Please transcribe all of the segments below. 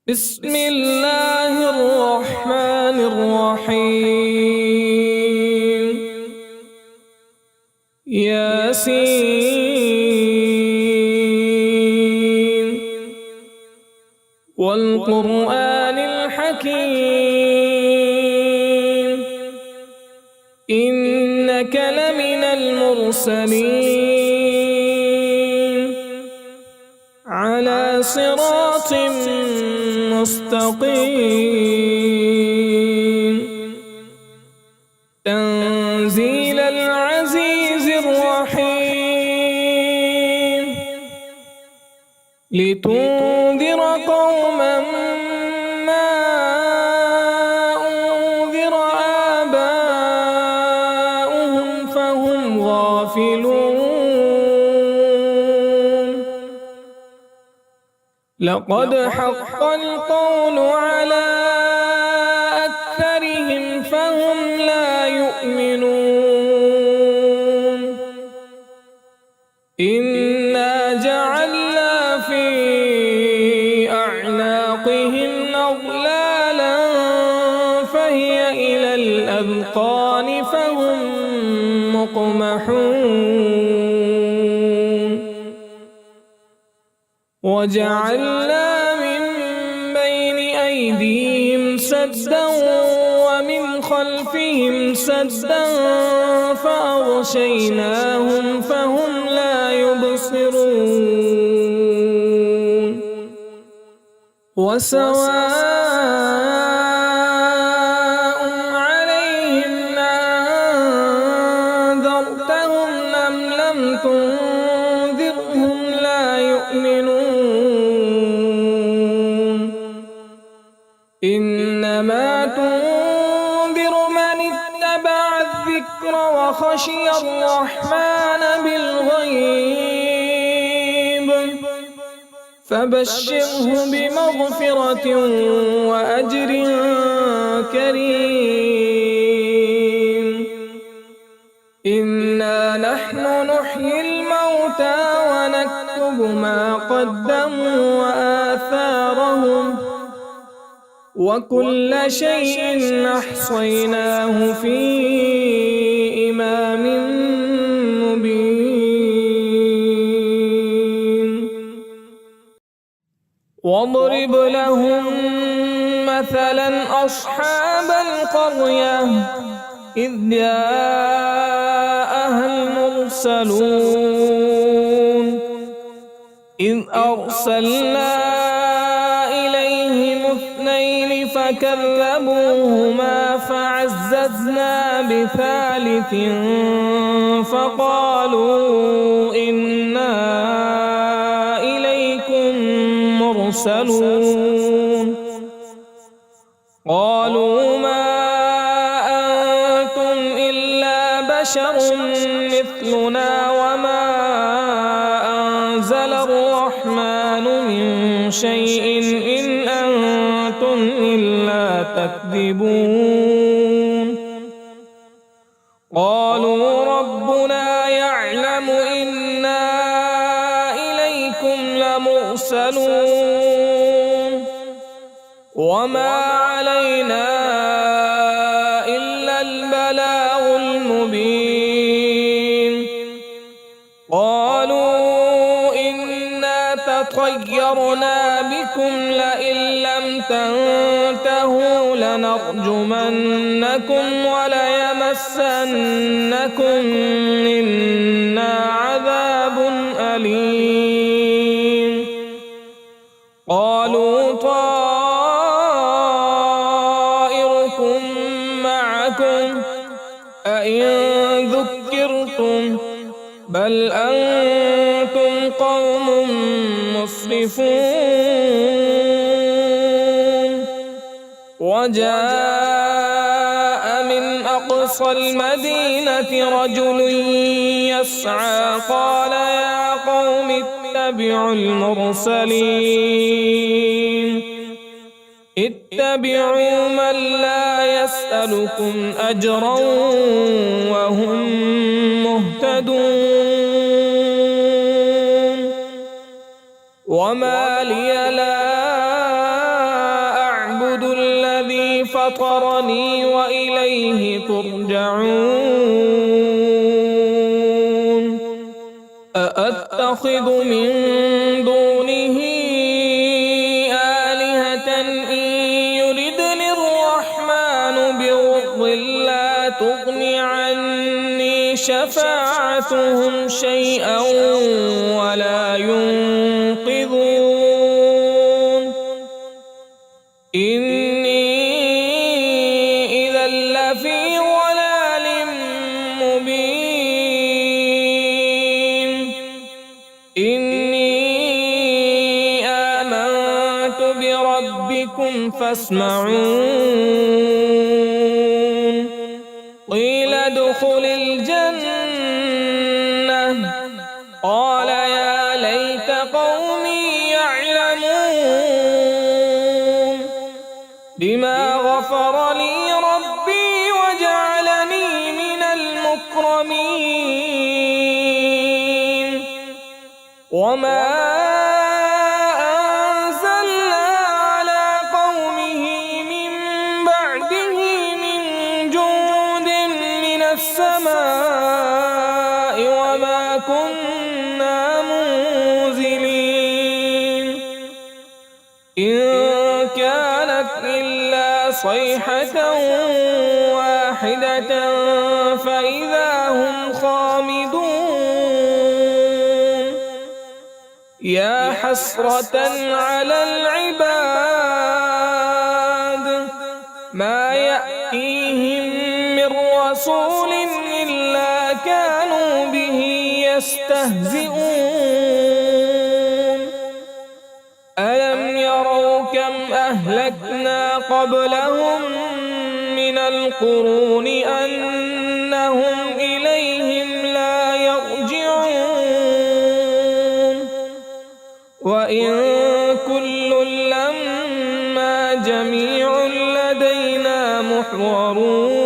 بسم الله الرحمن الرحيم ياسين والقرآن الحكيم إنك لمن المرسلين على صراط مستقيم تنزيل العزيز الرحيم لتنذر قوما ما أنذر آباؤهم فهم غافلون لقد حق القول على أكثرهم فهم لا يؤمنون إنا جعلنا في أعناقهم أغلالا فهي إلى الأذقان فهم مقمحون وجعلنا من بين أيديهم سدا ومن خلفهم سدا فأغشيناهم فهم لا يبصرون وسواء عليهم أنذرتهم أم لم تنذرهم لا يؤمنون إنما تنذر من اتبع الذكر وخشي الرحمن بالغيب فبشره بمغفرة وأجر كريم إنا نحن نحيي الموتى ونكتب ما قدموا وآثارهم وكل شيء أحصيناه في إمام مبين واضرب لهم مثلا أصحاب القرية إذ جاءها المرسلون إذ أرسلنا إليهم اثنين فكذبوهما فعززنا بثالث فقالوا إنا إليكم مرسلون قالوا ما أنتم إلا بشر مثلنا وما أنزل الرحمن من شيء إن أنتم إلا تكذبون قالوا ربنا يعلم إنا إليكم لمرسلون وما علينا إلا البلاغ المبين قالوا إنا تطيرنا بكم لئن لم تنتهوا لنرجمنكم وليمسنكم منا عذاب أليم قالوا طائركم معكم أئن ذكرتم بل أنتم قوم مسرفون وجاء من أقصى المدينة رجل يسعى قال يا قوم اتبعوا المرسلين اتبعوا من لا يسألكم أجرا وهم مهتدون وما لي لا فطرني وإليه ترجعون أأتخذ من دونه آلهة إن يردني الرحمن بضر لا تغن عني شفاعتهم شيئا ولا ينقذون إني إذا لفي ضلال مبين إني آمنت بربكم فاسمعون قيل ادخل الجنة قال يا ليت قومي يعلمون بما غفر لي ربي وجعلني من المكرمين وما أنزلنا على قومه من بعده من جند من السماء وما كنا منزلين إن كانت إلا صيحة واحدة فإذا هم خامدون يا حسرة على العباد ما يأتيهم من رسول إلا كانوا به يستهزئون ألم يروا كم أهلكنا قبلهم من القرون أنهم إليهم لا يرجعون وإن كل لما جميع لدينا محضرون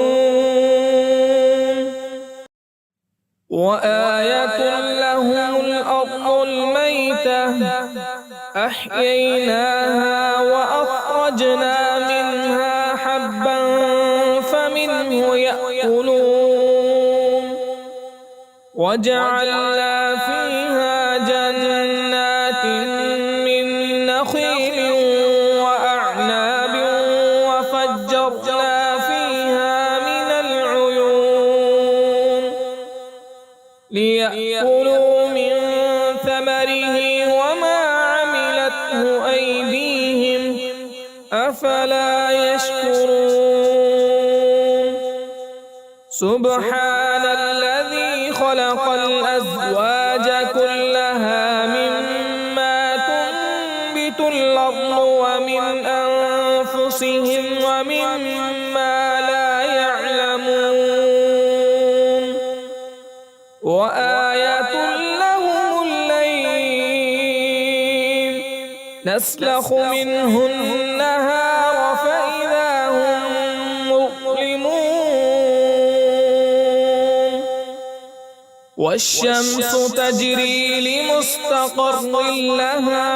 وآية لهم الأرض الميتة أحييناها وأخرجنا منها حبا فمنه يأكلون وجعلنا فيها جنات من نخيل وأعناب وفجرنا فيها من العيون ليأكلوا من ثمره وما عملته أيديهم أفلا يشكرون سبحان الذي خلق الأزواج كلها مما تنبت الأرض ومن أنفسهم ومما لا يعلمون وآية لهم الليل نسلخ منه النهار فإذا هم مظلمون والشمس تجري لمستقر لها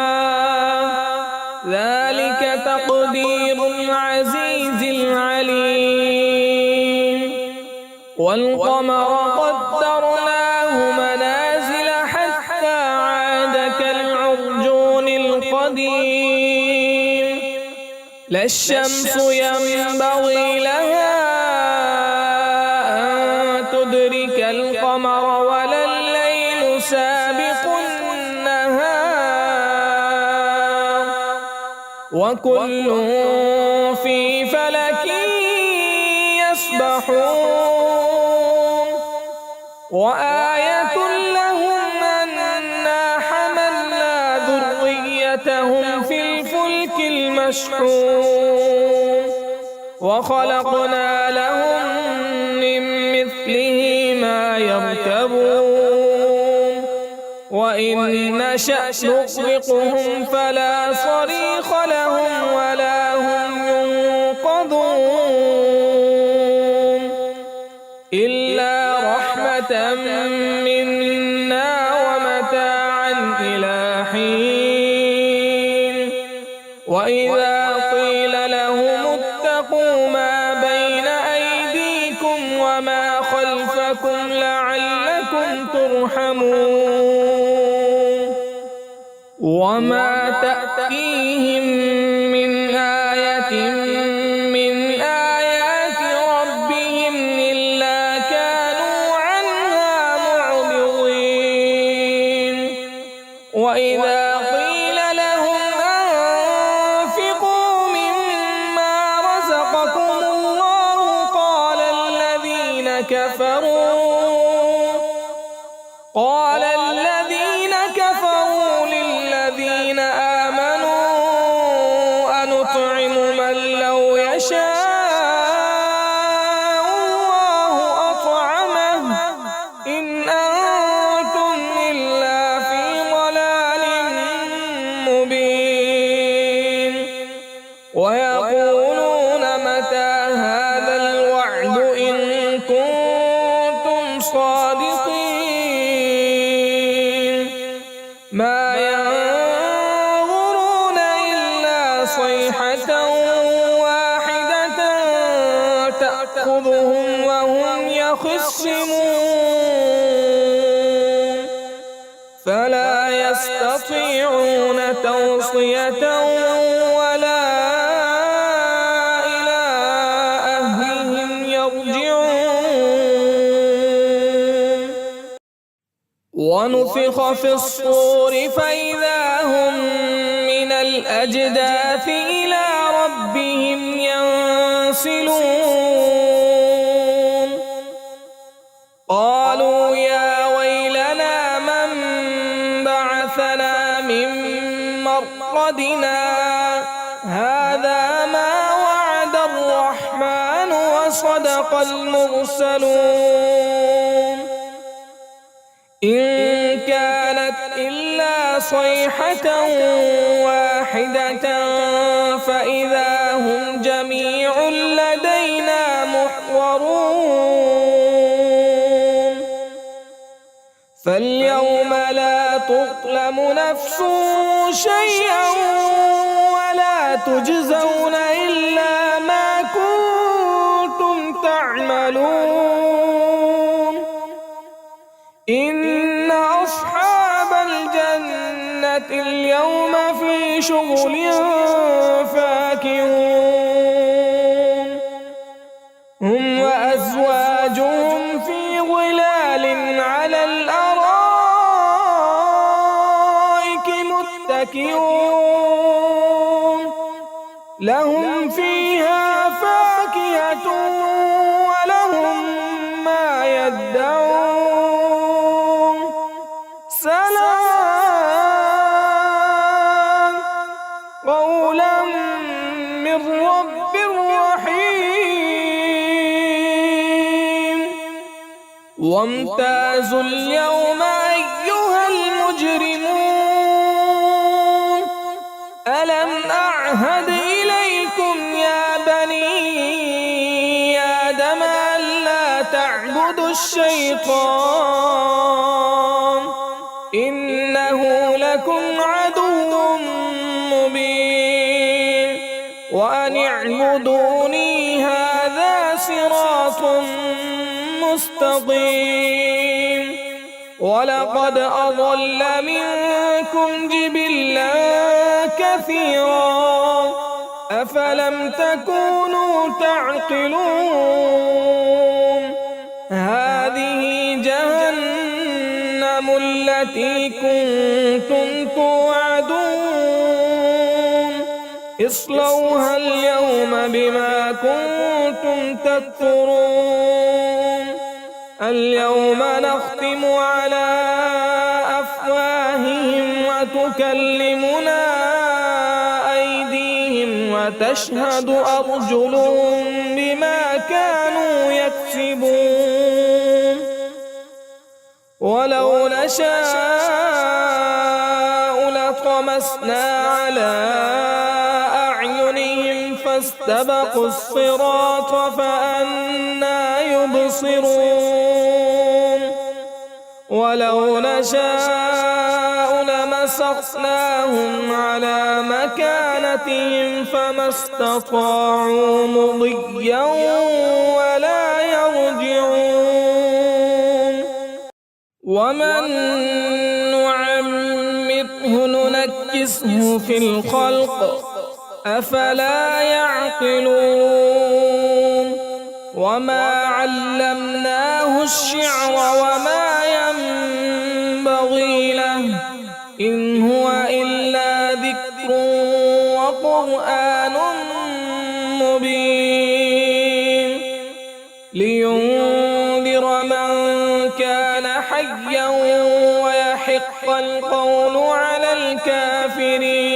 ذلك تقدير العزيز العليم والقمر قدرناه منازل حتى عاد كالعرجون القديم لا الشمس ينبغي لها أن تدرك القمر ولا الليل سابق النهار وكل في فلك يسبحون وآية لهم أنا حملنا ذريتهم في الفلك المشحون وخلقنا لهم من مثله ما يركبون وإن نشأ نغرقهم فلا صريخ لهم ولا هم ينقذون إلا رحمة منا ومتاعا إلى حين وإذا قيل لهم اتقوا وما تأتيهم من آية من آيات ربهم إلا كانوا عنها معرضين وإذا قيل لهم أنفقوا مما رزقكم الله قال الذين كفروا للذين آمنوا أنطعم من لو يشاء الله أطعمه إن أنتم إلا في ضلال مبين ويقولون متى هذا الوعد إن كنتم صادقين ما ينظرون إلا صيحة واحدة تأخذهم وهم يخصمون فلا يستطيعون توصية ولا إلى أهلهم يرجعون ونفخ في الصور فإذا هم من الأجداث إلى ربهم ينسلون قالوا يا ويلنا من بعثنا من مرقدنا هذا ما وعد الرحمن وصدق المرسلون إن كانت إلا صيحة واحدة فإذا هم جميع لدينا محضرون فاليوم لا تظلم نفس شيئا ولا تجزون إلا ما كنتم تعملون إن أصحاب الجنة اليوم في شغل فاكهون هم وأزواجهم في ظلال على الأرائك متكئون لهم فيها فاكهة ولهم ما يدعون سلام قولا من رب رحيم وامتازوا اليوم أيها المجرمون ألم أعهد إليكم يا بني آدم ألا تعبدوا الشيطان إنه لكم عدو مبين وأن اعبدوني هذا صراط مستقيم ولقد أضل منكم جبلا كثيرا أفلم تكونوا تعقلون هذه جهنم التي كنتم توعدون اصلوها اليوم بما كنتم تكفرون اليوم نختم على أفواههم وتكلمنا أيديهم وتشهد أرجلهم بما كانوا يكسبون ولو نشاء لطمسنا على أعينهم فاستبقوا الصراط فأنى يبصرون ولو نشاء لمسخناهم على مكانتهم فما استطاعوا مضيا ولا يرجعون ومن نعمره نطمسه ننكسه في الخلق أفلا يعقلون وما علمناه الشعر وما ينبغي له إن هو إلا ذكر وقرآن مبين لينذر من كان حيا ويحق القول على الكافرين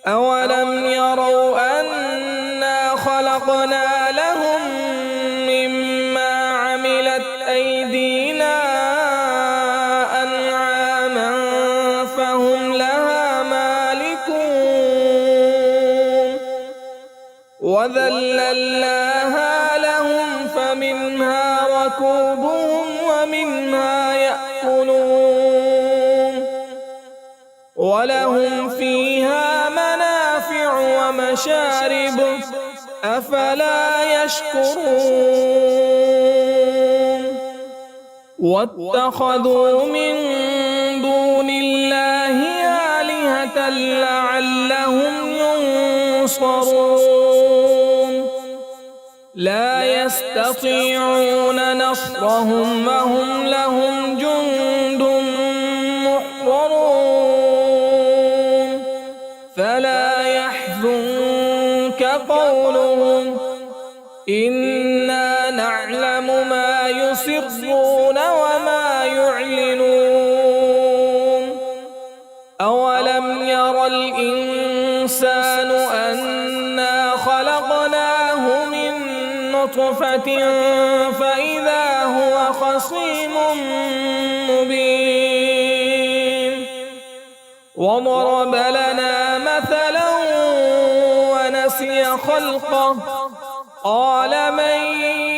أولم يروا أنا خلقنا لهم مما عملت أيدينا أنعاما فهم لها مالكون وذللناها لهم فمنها ركوبهم ومنها يأكلون ولهم فيها منافع ومشارب أفلا يشكرون واتخذوا من دون الله آلهة لعلهم ينصرون لا يستطيعون نصرهم وهم لهم جند محضرون فلا يحزنك قولهم إنا نعلم ما يسرون وما يعلنون أولم ير الإنسان أنا خلقناه من نطفة فإذا هو خصيم مبين وضرب لنا مثلا ونسي خلقه قال من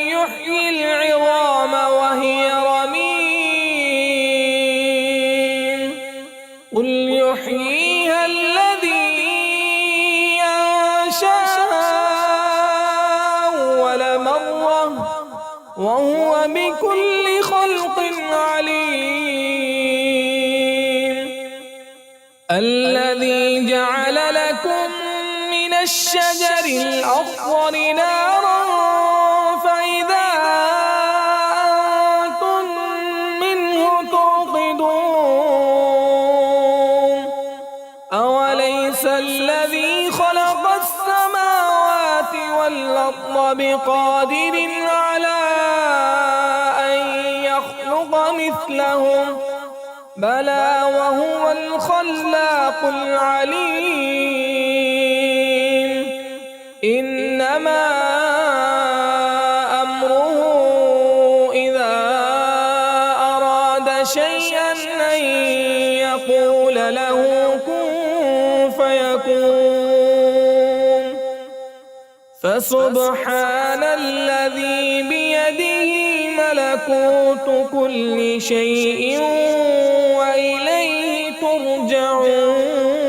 يحيي العظام وهي رميم قل يحييها الذي أنشأها أول مرة وهو بكل خلق عليم الذي جعل لكم من الشجر الأخضر نارا فإذا أنتم منه توقدون أوليس الذي خلق السماوات والأرض بقادر على أن يخلق مثلهم بلى وهو الخلاق العليم إنما أمره إذا أراد شيئا أن يقول له كن فيكون فسبحان الذي بيده ملكوت كل شيء وإليه ترجعون